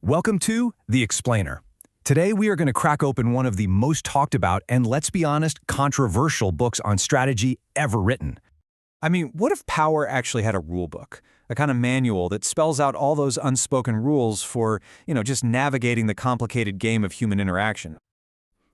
Welcome to The Explainer. Today we are going to crack open one of the most talked about and, let's be honest, controversial books on strategy ever written. I mean, what if power actually had a rule book? A kind of manual that spells out all those unspoken rules for, just navigating the complicated game of human interaction.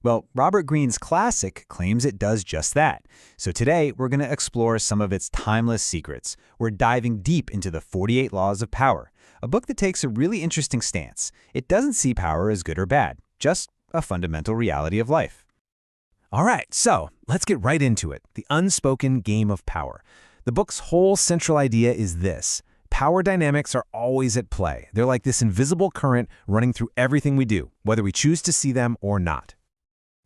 Well, Robert Greene's classic claims it does just that. So today, we're going to explore some of its timeless secrets. We're diving deep into the 48 Laws of Power, a book that takes a really interesting stance. It doesn't see power as good or bad, just a fundamental reality of life. All right, so let's get right into it. The unspoken game of power. The book's whole central idea is this. Power dynamics are always at play. They're like this invisible current running through everything we do, whether we choose to see them or not.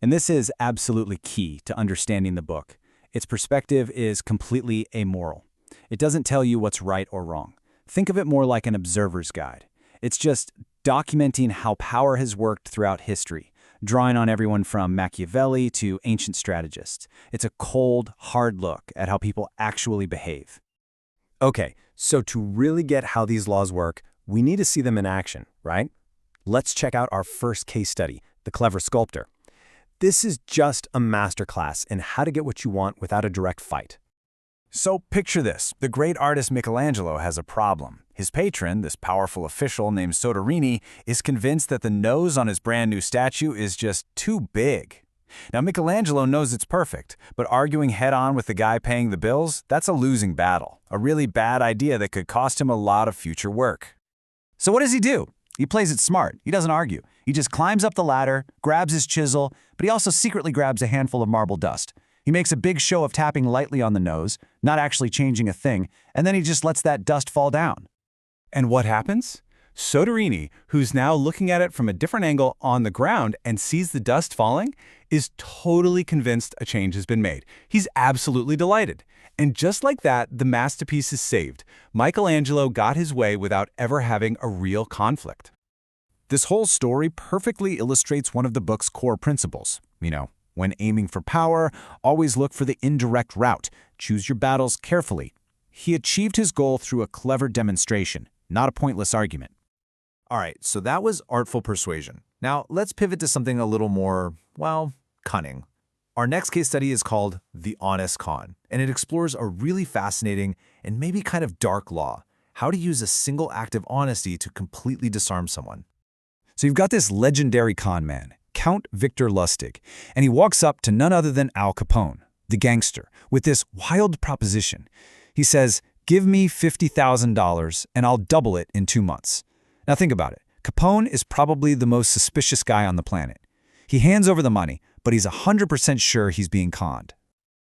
And this is absolutely key to understanding the book. Its perspective is completely amoral. It doesn't tell you what's right or wrong. Think of it more like an observer's guide. It's just documenting how power has worked throughout history, drawing on everyone from Machiavelli to ancient strategists. It's a cold, hard look at how people actually behave. Okay, so to really get how these laws work, we need to see them in action, right? Let's check out our first case study, The Clever Sculptor. This is just a masterclass in how to get what you want without a direct fight. So picture this. The great artist Michelangelo has a problem. His patron, this powerful official named Soderini, is convinced that the nose on his brand new statue is just too big. Now Michelangelo knows it's perfect, but arguing head-on with the guy paying the bills, that's a losing battle. A really bad idea that could cost him a lot of future work. So what does he do? He plays it smart. He doesn't argue. He just climbs up the ladder, grabs his chisel, but he also secretly grabs a handful of marble dust. He makes a big show of tapping lightly on the nose, not actually changing a thing, and then he just lets that dust fall down. And what happens? Soderini, who's now looking at it from a different angle on the ground and sees the dust falling, is totally convinced a change has been made. He's absolutely delighted. And just like that, the masterpiece is saved. Michelangelo got his way without ever having a real conflict. This whole story perfectly illustrates one of the book's core principles. When aiming for power, always look for the indirect route. Choose your battles carefully. He achieved his goal through a clever demonstration, not a pointless argument. All right, so that was artful persuasion. Now, let's pivot to something a little more, cunning. Our next case study is called The Honest Con, and it explores a really fascinating and maybe kind of dark law, how to use a single act of honesty to completely disarm someone. So you've got this legendary con man, Count Victor Lustig, and he walks up to none other than Al Capone, the gangster, with this wild proposition. He says, "Give me $50,000 and I'll double it in 2 months." Now think about it. Capone is probably the most suspicious guy on the planet. He hands over the money, but he's 100% sure he's being conned.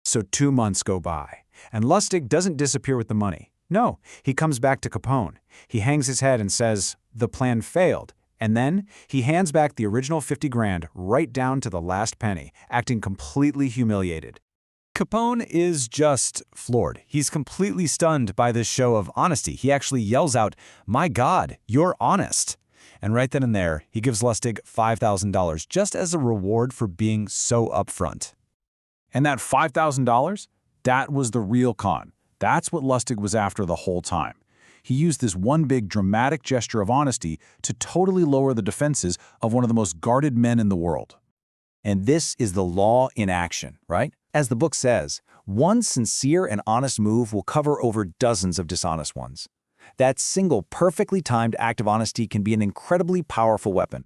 So 2 months go by, and Lustig doesn't disappear with the money. No, he comes back to Capone. He hangs his head and says, "The plan failed." And then he hands back the original 50 grand right down to the last penny, acting completely humiliated. Capone is just floored. He's completely stunned by this show of honesty. He actually yells out, "My God, you're honest." And right then and there, he gives Lustig $5,000 just as a reward for being so upfront. And that $5,000, that was the real con. That's what Lustig was after the whole time. He used this one big dramatic gesture of honesty to totally lower the defenses of one of the most guarded men in the world. And this is the law in action, right? As the book says, one sincere and honest move will cover over dozens of dishonest ones. That single, perfectly timed act of honesty can be an incredibly powerful weapon.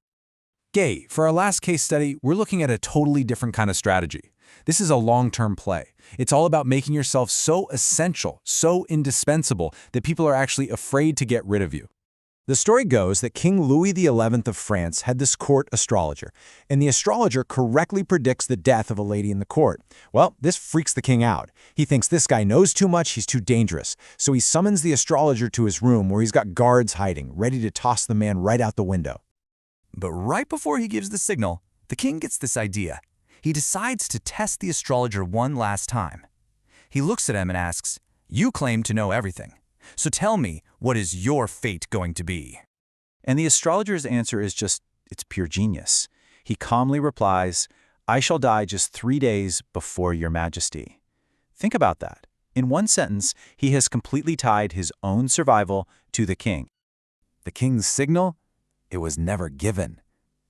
Gay, for our last case study, we're looking at a totally different kind of strategy. This is a long-term play. It's all about making yourself so essential, so indispensable, that people are actually afraid to get rid of you. The story goes that King Louis XI of France had this court astrologer, and the astrologer correctly predicts the death of a lady in the court. Well, this freaks the king out. He thinks this guy knows too much, he's too dangerous. So he summons the astrologer to his room where he's got guards hiding, ready to toss the man right out the window. But right before he gives the signal, the king gets this idea. He decides to test the astrologer one last time. He looks at him and asks, "You claim to know everything. So tell me, what is your fate going to be?" And the astrologer's answer is it's pure genius. He calmly replies, "I shall die just 3 days before your majesty." Think about that. In one sentence, he has completely tied his own survival to the king. The king's signal? it was never given.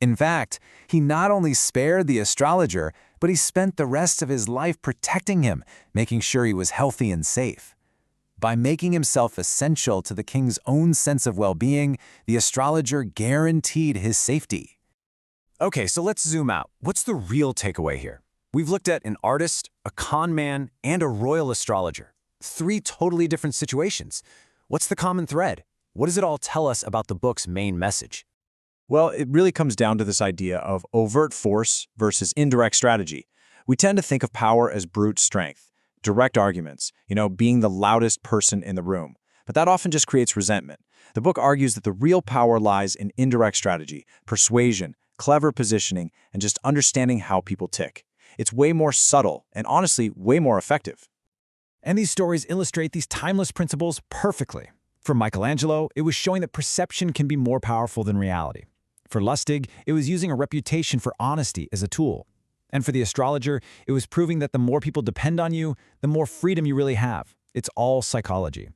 In fact, he not only spared the astrologer, but he spent the rest of his life protecting him, making sure he was healthy and safe. By making himself essential to the king's own sense of well-being, the astrologer guaranteed his safety. Okay, so let's zoom out. What's the real takeaway here? We've looked at an artist, a con man, and a royal astrologer. 3 totally different situations. What's the common thread? What does it all tell us about the book's main message? Well, it really comes down to this idea of overt force versus indirect strategy. We tend to think of power as brute strength, direct arguments, being the loudest person in the room. But that often just creates resentment. The book argues that the real power lies in indirect strategy, persuasion, clever positioning, and just understanding how people tick. It's way more subtle and honestly way more effective. And these stories illustrate these timeless principles perfectly. For Michelangelo, it was showing that perception can be more powerful than reality. For Lustig, it was using a reputation for honesty as a tool. And for the astrologer, it was proving that the more people depend on you, the more freedom you really have. It's all psychology.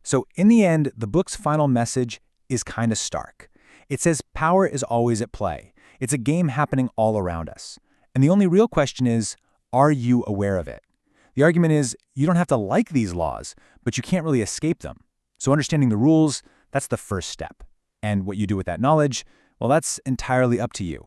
So in the end, the book's final message is kind of stark. It says power is always at play. It's a game happening all around us. And the only real question is, are you aware of it? The argument is, you don't have to like these laws, but you can't really escape them. So understanding the rules, that's the first step. And what you do with that knowledge, well, that's entirely up to you.